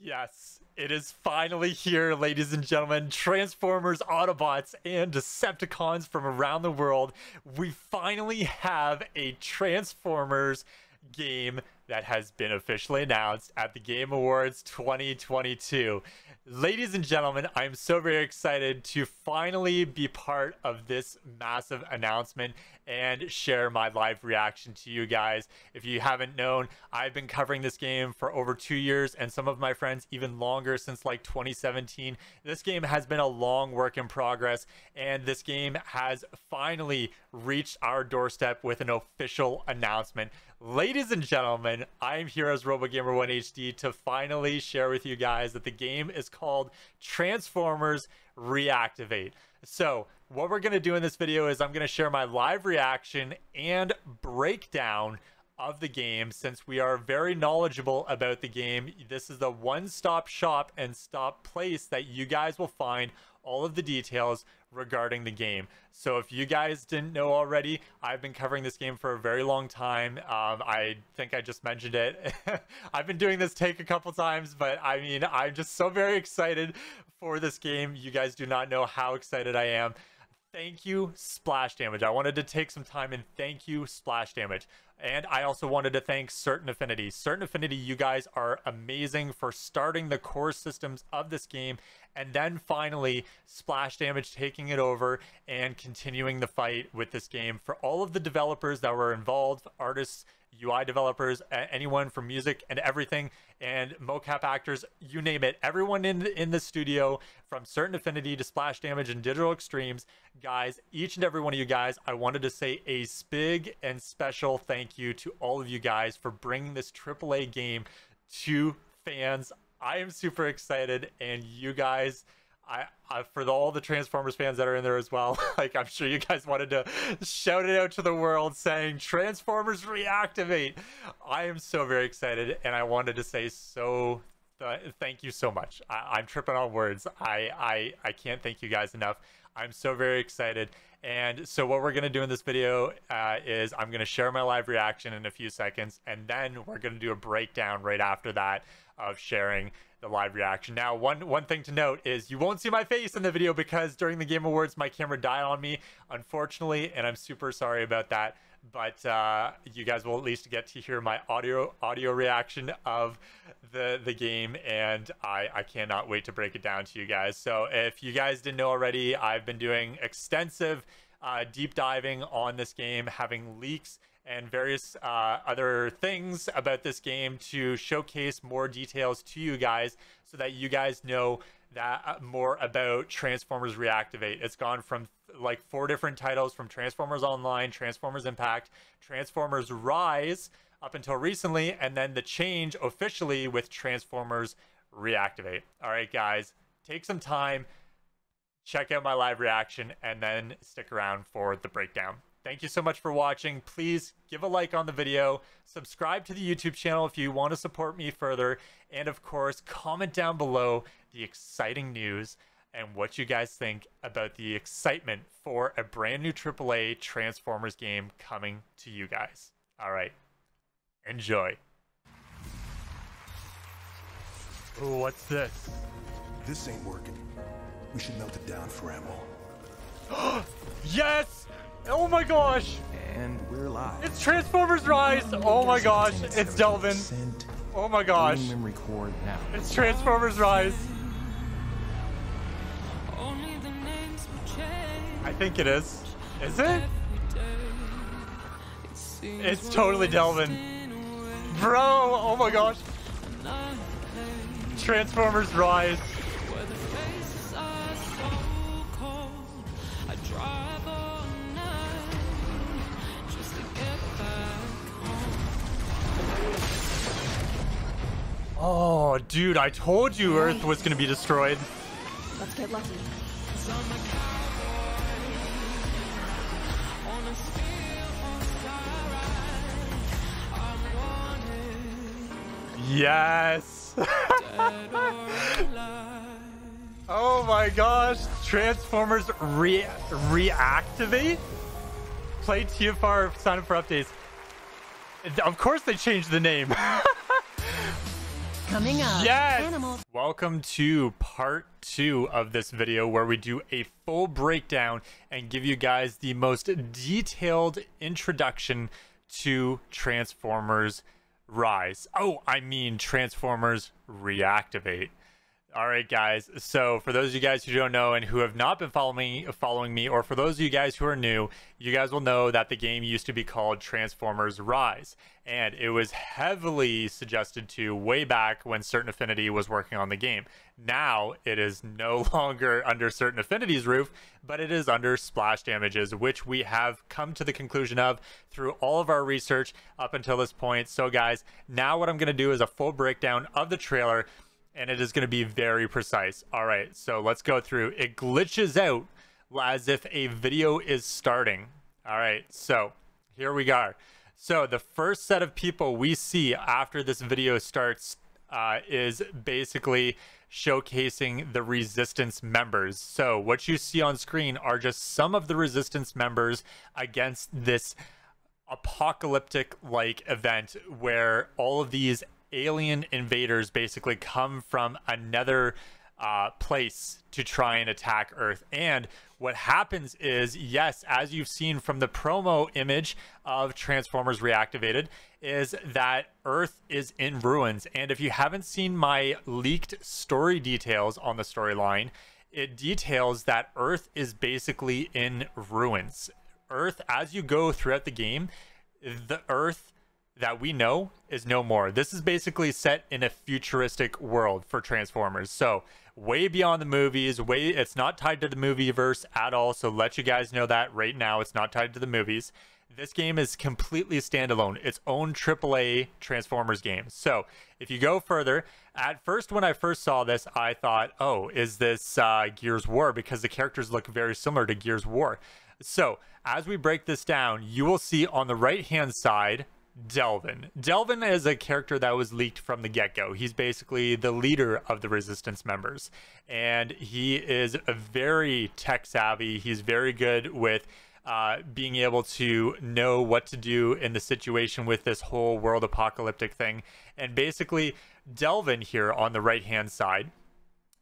Yes, it is finally here, ladies and gentlemen. Transformers, Autobots, and Decepticons from around the world. We finally have a Transformers game that has been officially announced at the Game Awards 2022. Ladies and gentlemen, I'm so very excited to finally be part of this massive announcement and share my live reaction to you guys. If you haven't known, I've been covering this game for over 2 years, and some of my friends even longer, since like 2017. This game has been a long work in progress, and this game has finally reached our doorstep with an official announcement. Ladies and gentlemen, I'm here as RoboGamer1HD to finally share with you guys that the game is called Transformers ReActivate. So what we're going to do in this video is I'm going to share my live reaction and breakdown of the game. Since we are very knowledgeable about the game, this is the one-stop shop and stop place that you guys will find all of the details regarding the game. So if you guys didn't know already, I've been covering this game for a very long time. I think I just mentioned it. I've been doing this take a couple times, but I mean, I'm just so very excited for this game. You guys do not know how excited I am. Thank you, Splash Damage. I wanted to take some time and thank you, Splash Damage. And I also wanted to thank Certain Affinity. Certain Affinity, you guys are amazing for starting the core systems of this game, and then finally Splash Damage taking it over and continuing the fight with this game. For all of the developers that were involved, artists, UI developers, anyone from music and everything, and mocap actors, you name it, everyone in the studio, from Certain Affinity to Splash Damage and Digital Extremes, guys, each and every one of you guys, I wanted to say a big and special thank you to all of you guys for bringing this AAA game to fans. I am super excited, and you guys, for all the Transformers fans that are in there as well, like, I'm sure you guys wanted to shout it out to the world saying Transformers ReActivate. I am so very excited, and I wanted to say thank you so much. I'm tripping on words. I can't thank you guys enough. I'm so very excited. And so what we're going to do in this video is I'm going to share my live reaction in a few seconds, and then we're going to do a breakdown right after that of sharing the live reaction. Now, one thing to note is you won't see my face in the video because during the Game Awards, my camera died on me, unfortunately, and I'm super sorry about that. But you guys will at least get to hear my audio reaction of the game, and I cannot wait to break it down to you guys. So if you guys didn't know already, I've been doing extensive deep diving on this game, having leaks and various other things about this game to showcase more details to you guys so that you guys know that more about Transformers ReActivate. It's gone from like 4 different titles, from Transformers Online, Transformers Impact, Transformers Rise up until recently, and then the change officially with Transformers ReActivate. All right, guys, take some time, check out my live reaction, and then stick around for the breakdown. Thank you so much for watching. Please give a like on the video, subscribe to the YouTube channel if you want to support me further, and of course, comment down below the exciting news and what you guys think about the excitement for a brand new AAA Transformers game coming to you guys. All right, enjoy. Ooh, what's this? This ain't working. We should melt it down for ammo. Yes! Oh my gosh! And we're live. It's Transformers Rise! Oh my gosh, it's Delvin. Oh my gosh. Memory cord now. It's Transformers Rise. I think it is. Is it? It's totally Delvin. Bro, oh my gosh. Transformers Rise. Oh, dude, I told you Earth was gonna be destroyed. Let's get lucky. Yes. Oh my gosh, Transformers ReActivate? Play TFR, sign up for updates. Of course they changed the name. Coming up. Yes! Animals. Welcome to part 2 of this video where we do a full breakdown and give you guys the most detailed introduction to Transformers Rise. Oh, I mean Transformers ReActivate. All right, guys. So for those of you guys who don't know and who have not been following me, or for those of you guys who are new, you guys will know that the game used to be called Transformers Rise, and it was heavily suggested to way back when Certain Affinity was working on the game. Now it is no longer under Certain Affinity's roof, but it is under Splash Damage's, which we have come to the conclusion of through all of our research up until this point. So guys, now what I'm going to do is a full breakdown of the trailer, and it is going to be very precise. All right, so let's go through. It glitches out as if a video is starting. All right, so here we go. So the first set of people we see after this video starts is basically showcasing the Resistance members. So what you see on screen are just some of the Resistance members against this apocalyptic-like event where all of these alien invaders basically come from another place to try and attack Earth. And what happens is, yes, as you've seen from the promo image of Transformers ReActivated, is that Earth is in ruins. And if you haven't seen my leaked story details on the storyline, it details that Earth is basically in ruins. Earth, as you go throughout the game, the Earth that we know is no more. This is basically set in a futuristic world for Transformers. So way beyond the movies, it's not tied to the movieverse at all. So let you guys know that right now, it's not tied to the movies. This game is completely standalone, its own AAA Transformers game. So if you go further, at first, when I first saw this, I thought, oh, is this Gears War? Because the characters look very similar to Gears War. So as we break this down, you will see on the right-hand side, Delvin. Delvin is a character that was leaked from the get-go. He's basically the leader of the Resistance members, and he is a very tech savvy. He's very good with being able to know what to do in the situation with this whole world apocalyptic thing. And basically, Delvin here on the right-hand side,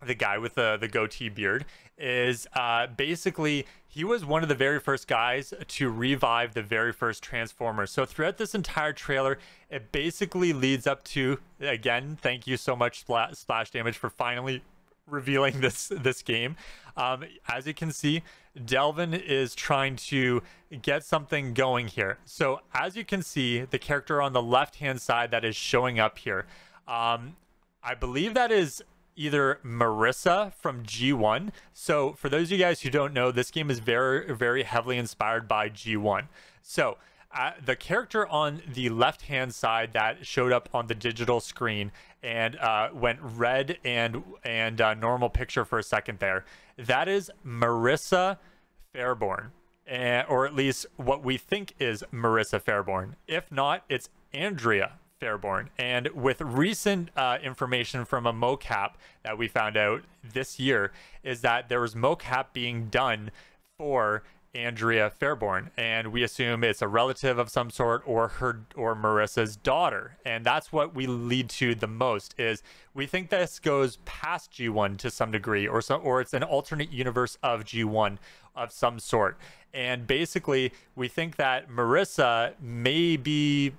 the guy with the goatee beard, is basically, he was one of the very first guys to revive the very first Transformers. So throughout this entire trailer, it basically leads up to, again, thank you so much, Splash Damage, for finally revealing this game. As you can see, Delvin is trying to get something going here. So as you can see, the character on the left-hand side that is showing up here, I believe that is either Marissa from G1. So for those of you guys who don't know, this game is very, very heavily inspired by G1. So the character on the left-hand side that showed up on the digital screen and went red and normal picture for a second there, that is Marissa Fairborn, or at least what we think is Marissa Fairborn. If not, it's Andrea Fairborn. And with recent information from a mocap that we found out this year, is that there was mocap being done for Andrea Fairborn, and we assume it's a relative of some sort, or Marissa's daughter. And that's what we lead to the most, is we think this goes past G1 to some degree, or it's an alternate universe of G1 of some sort. And basically, we think that Marissa may be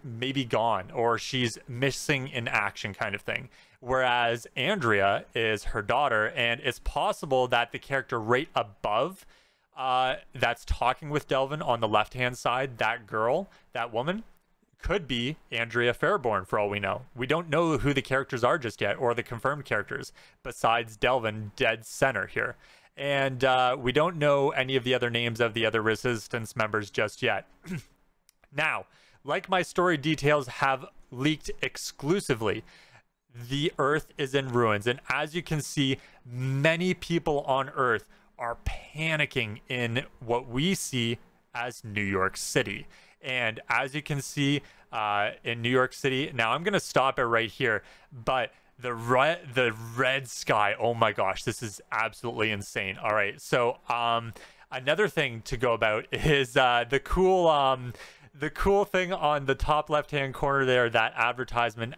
gone, or she's missing in action kind of thing. Whereas Andrea is her daughter, and it's possible that the character right above that's talking with Delvin on the left-hand side, that girl, that woman, could be Andrea Fairborn for all we know. We don't know who the characters are just yet, or the confirmed characters, besides Delvin dead center here. And we don't know any of the other names of the other Resistance members just yet. Now, like my story details have leaked exclusively, the Earth is in ruins. And as you can see, many people on Earth are panicking in what we see as New York City. And as you can see in New York City, now I'm going to stop it right here, but the red sky, oh my gosh, this is absolutely insane. All right, so another thing to go about is the cool thing on the top left hand corner there, that advertisement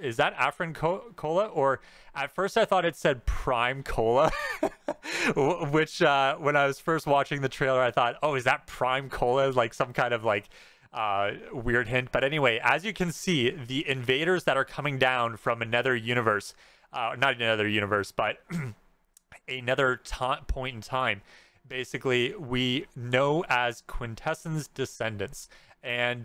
is that Afrin Cola? Or at first I thought it said Prime Cola, which when I was first watching the trailer, I thought, oh, is that Prime Cola? Like some kind of like weird hint. But anyway, as you can see, the invaders that are coming down from another universe, not another universe, but another point in time, basically we know as Quintessence descendants. And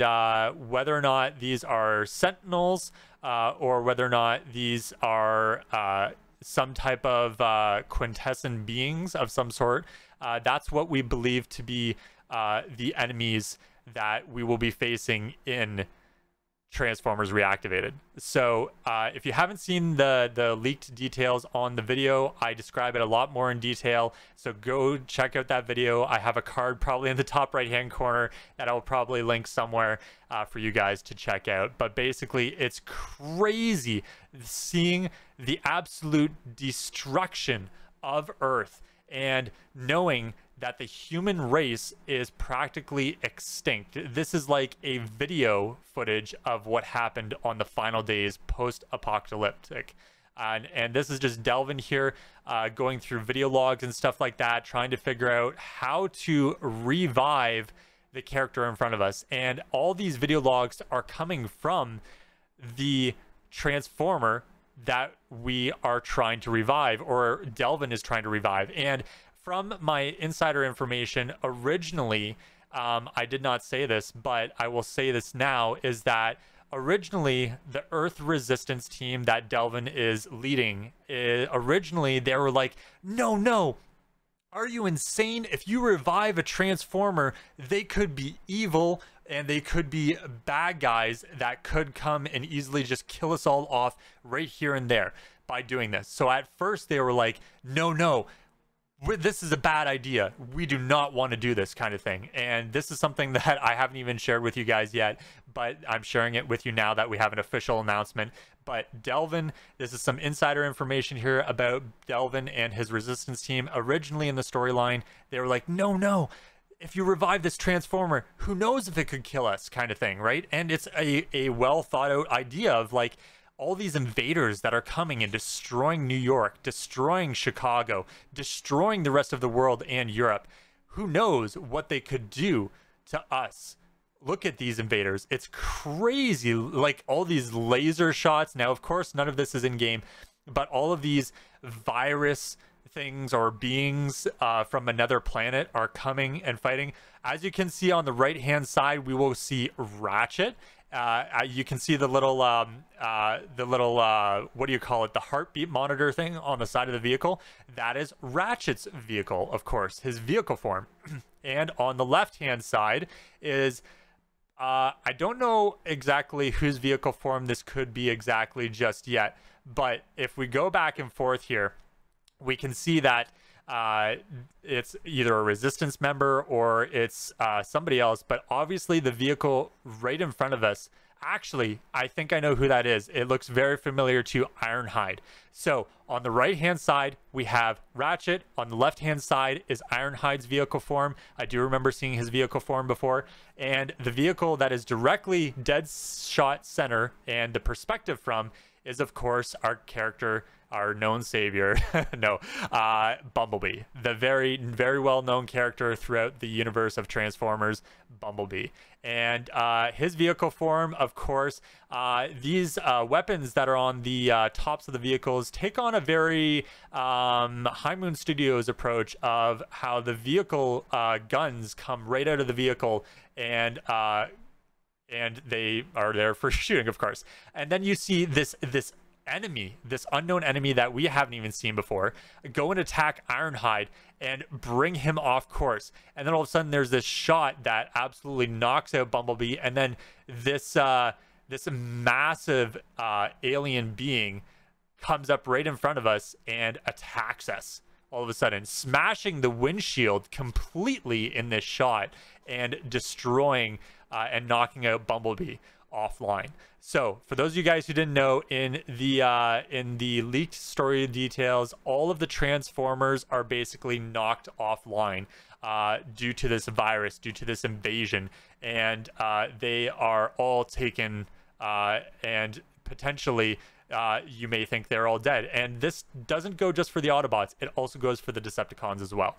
whether or not these are sentinels or whether or not these are some type of quintessent beings of some sort, that's what we believe to be the enemies that we will be facing in Transformers ReActivated. So if you haven't seen the leaked details on the video, I describe it a lot more in detail, so go check out that video. I have a card probably in the top right hand corner that I'll probably link somewhere for you guys to check out. But basically it's crazy seeing the absolute destruction of Earth and knowing that the human race is practically extinct. This is like a video footage of what happened on the final days post-apocalyptic. And this is just Delvin here going through video logs and stuff like that, trying to figure out how to revive the character in front of us. And all these video logs are coming from the Transformer that we are trying to revive, or Delvin is trying to revive. And from my insider information, originally, I did not say this, but I will say this now, is that originally the Earth Resistance team that Delvin is leading, originally they were like, no, are you insane? If you revive a Transformer, they could be evil and they could be bad guys that could come and easily just kill us all off right here and there by doing this. So at first they were like, no, this is a bad idea. We do not want to do this kind of thing. And this is something that I haven't even shared with you guys yet, but I'm sharing it with you now that we have an official announcement. But Delvin, this is some insider information here about Delvin and his resistance team. Originally in the storyline, they were like, no, if you revive this Transformer, who knows if it could kill us kind of thing, right? And it's a well thought out idea of like, all these invaders that are coming and destroying New York, destroying Chicago, destroying the rest of the world and Europe. Who knows what they could do to us? Look at these invaders. It's crazy. Like all these laser shots. Now, of course, none of this is in game, but all of these virus things or beings from another planet are coming and fighting. As you can see on the right hand side, we will see Ratchet. You can see the little what do you call it, the heartbeat monitor thing on the side of the vehicle. That is Ratchet's vehicle, of course, his vehicle form. And on the left hand side is I don't know exactly whose vehicle form this could be exactly just yet, but if we go back and forth here, we can see that it's either a resistance member or it's somebody else, but obviously the vehicle right in front of us, actually, I think I know who that is. It looks very familiar to Ironhide. So on the right hand side, we have Ratchet. On the left hand side is Ironhide's vehicle form. I do remember seeing his vehicle form before. And the vehicle that is directly dead shot center and the perspective from is, of course, our character, our known savior, Bumblebee, the very, very well-known character throughout the universe of Transformers, Bumblebee. And his vehicle form, of course, these weapons that are on the tops of the vehicles take on a very High Moon Studios approach of how the vehicle guns come right out of the vehicle and they are there for shooting, of course. And then you see this enemy, this unknown enemy that we haven't even seen before, go and attack Ironhide and bring him off course. And then all of a sudden there's this shot that absolutely knocks out Bumblebee, and then this massive alien being comes up right in front of us and attacks us all of a sudden, smashing the windshield completely in this shot and destroying and knocking out Bumblebee offline. So for those of you guys who didn't know, in the leaked story details, all of the Transformers are basically knocked offline due to this virus, due to this invasion, and they are all taken and potentially you may think they're all dead. And this doesn't go just for the Autobots, it also goes for the Decepticons as well.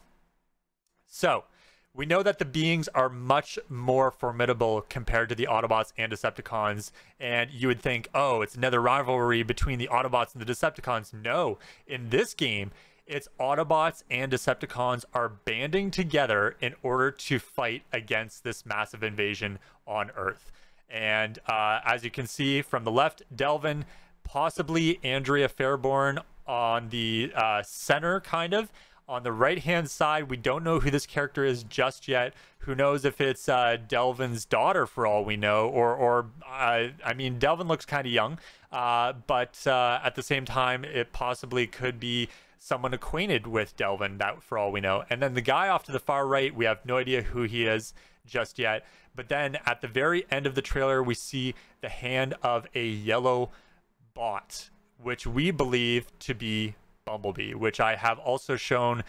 So we know that the beings are much more formidable compared to the Autobots and Decepticons, and you would think, oh, it's another rivalry between the Autobots and the Decepticons. No, in this game, it's Autobots and Decepticons are banding together in order to fight against this massive invasion on Earth. And as you can see from the left, Delvin, possibly Andrea Fairborn on the center, kind of. On the right-hand side, we don't know who this character is just yet. Who knows if it's Delvin's daughter, for all we know, or I mean, Delvin looks kind of young, but at the same time, it possibly could be someone acquainted with Delvin, that for all we know. And then the guy off to the far right, we have no idea who he is just yet. But then at the very end of the trailer, we see the hand of a yellow bot, which we believe to be Bumblebee, which I have also shown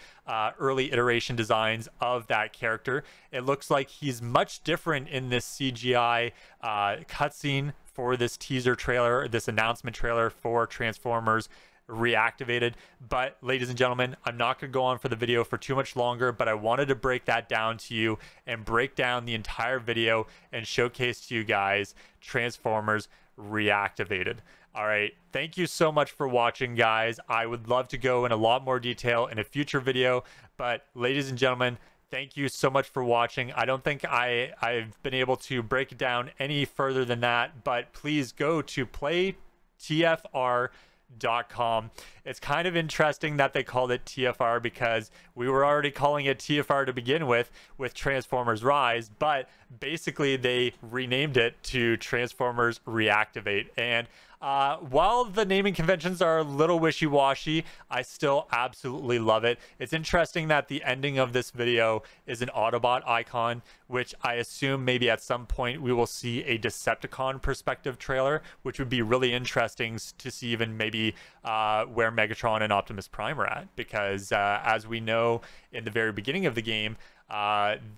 early iteration designs of that character. It looks like he's much different in this CGI cutscene for this teaser trailer, this announcement trailer for Transformers ReActivated. But ladies and gentlemen, I'm not going to go on for the video for too much longer, but I wanted to break that down to you and break down the entire video and showcase to you guys Transformers ReActivated. All right, thank you so much for watching, guys. I would love to go in a lot more detail in a future video, but ladies and gentlemen, thank you so much for watching. I don't think I've been able to break it down any further than that, but please go to playtfr.com. It's kind of interesting that they called it TFR because we were already calling it TFR to begin with Transformers Rise, but basically they renamed it to Transformers ReActivate. And while the naming conventions are a little wishy-washy, I still absolutely love it. It's interesting that the ending of this video is an Autobot icon, which I assume maybe at some point we will see a Decepticon perspective trailer, which would be really interesting to see even maybe where Megatron and Optimus Prime are at, because as we know in the very beginning of the game,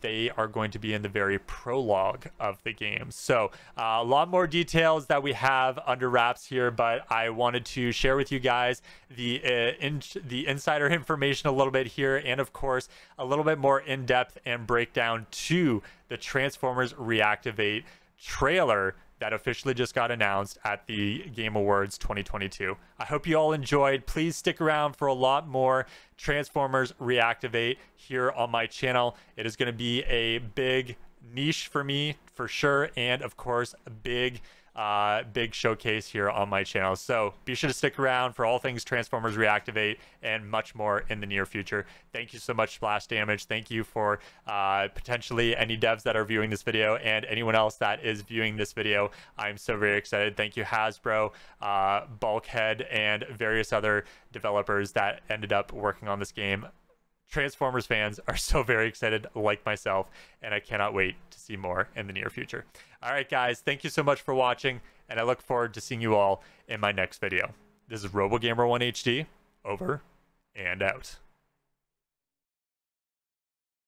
they are going to be in the very prologue of the game. So a lot more details that we have under wraps here, but I wanted to share with you guys the insider information a little bit here, and of course a little bit more in-depth and breakdown to the Transformers ReActivate trailer that officially just got announced at the Game Awards 2022. I hope you all enjoyed. Please stick around for a lot more Transformers ReActivate here on my channel. It is going to be a big niche for me, for sure, and of course a big showcase here on my channel. So be sure to stick around for all things Transformers ReActivate and much more in the near future. Thank you so much, Splash Damage. Thank you for potentially any devs that are viewing this video and anyone else that is viewing this video. I'm so very excited. Thank you, Hasbro, Bulkhead, and various other developers that ended up working on this game. Transformers fans are so very excited, like myself, and I cannot wait to see more in the near future. All right, guys, thank you so much for watching, and I look forward to seeing you all in my next video. This is RoboGamer1HD, over and out.